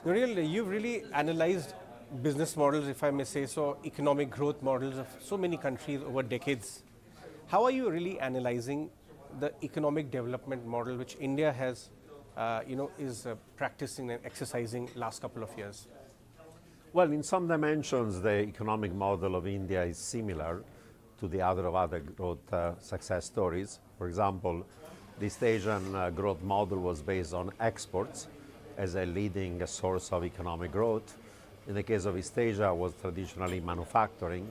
Nouriel, you've really analyzed business models, if I may say so, economic growth models of so many countries over decades. How are you really analyzing the economic development model which India has, is practicing and exercising last couple of years? Well, in some dimensions, the economic model of India is similar to the other growth success stories. For example, the East Asian growth model was based on exports as a leading source of economic growth. In the case of East Asia, it was traditionally manufacturing.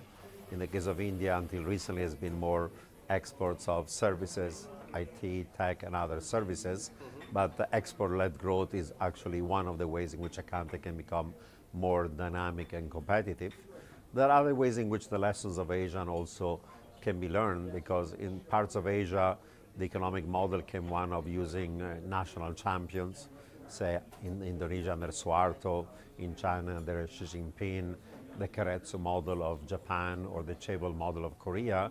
In the case of India, until recently, has been more exports of services, IT, tech, and other services. But the export-led growth is actually one of the ways in which a country can become more dynamic and competitive. There are other ways in which the lessons of Asia also can be learned, because in parts of Asia, the economic model came one of using national champions. Say in Indonesia, there's Suharto, in China, there's Xi Jinping, the Keiretsu model of Japan, or the Chaebol model of Korea.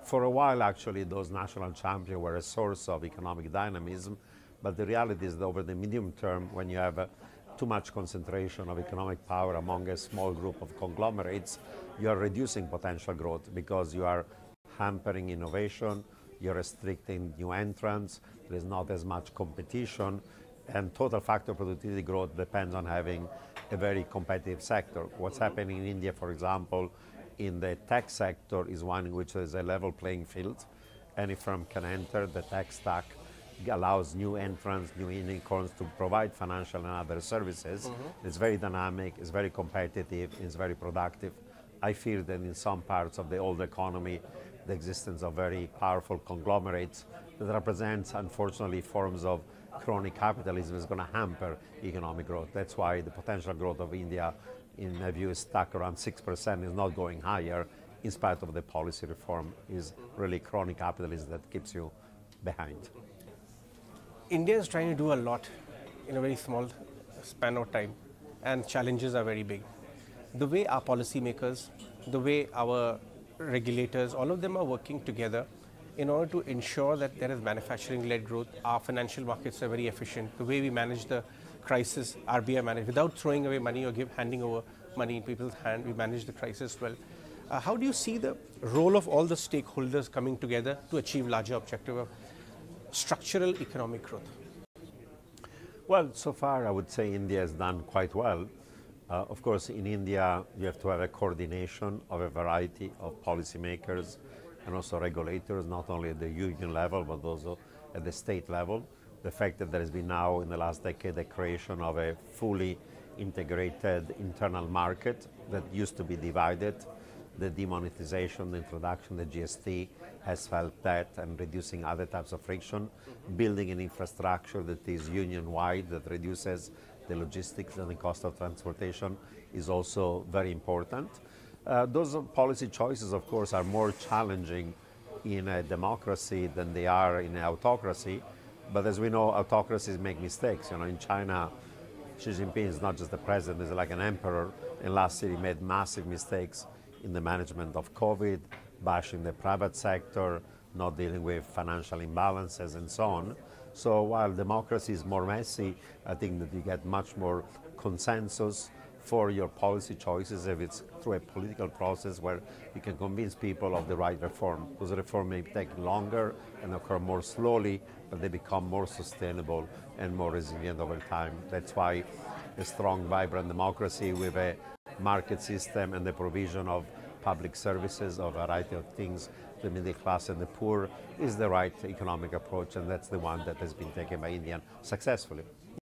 For a while, actually, those national champions were a source of economic dynamism, but the reality is that over the medium term, when you have too much concentration of economic power among a small group of conglomerates, you are reducing potential growth because you are hampering innovation, you're restricting new entrants, there is not as much competition, and total factor productivity growth depends on having a very competitive sector. What's happening in India, for example, in the tech sector is one in which there is a level playing field. Any firm can enter the tech stack, allows new entrants, new unicorns to provide financial and other services. It's very dynamic, it's very competitive, it's very productive. I fear that in some parts of the old economy, the existence of very powerful conglomerates that represents, unfortunately, forms of crony capitalism is going to hamper economic growth. That's why the potential growth of India, in my view, is stuck around 6%, is not going higher, in spite of the policy reform. Is really crony capitalism that keeps you behind. India is trying to do a lot in a very small span of time, and challenges are very big. The way our policymakers, the way our regulators, all of them are working together in order to ensure that there is manufacturing-led growth. Our financial markets are very efficient. The way we manage the crisis, RBI managed, without throwing away money or handing over money in people's hand, we manage the crisis well. How do you see the role of all the stakeholders coming together to achieve larger objective of structural economic growth? Well, so far I would say India has done quite well. Of course, in India, you have to have a coordination of a variety of policymakers and also regulators, not only at the union level, but also at the state level. The fact that there has been now, in the last decade, the creation of a fully integrated internal market that used to be divided, the demonetization, the introduction of the GST has helped that, and reducing other types of friction, building an infrastructure that is union-wide, that reduces the logistics and the cost of transportation is also very important. Those policy choices, of course, are more challenging in a democracy than they are in an autocracy. But as we know, autocracies make mistakes. You know, in China, Xi Jinping is not just the president, he's like an emperor. And last year he made massive mistakes in the management of COVID, bashing the private sector, not dealing with financial imbalances and so on. So while democracy is more messy, I think that you get much more consensus for your policy choices if it's through a political process where you can convince people of the right reform. Those reforms may take longer and occur more slowly, but they become more sustainable and more resilient over time. That's why a strong, vibrant democracy with a market system and the provision of public services, of a variety of things, the middle class and the poor, is the right economic approach, and that's the one that has been taken by India successfully.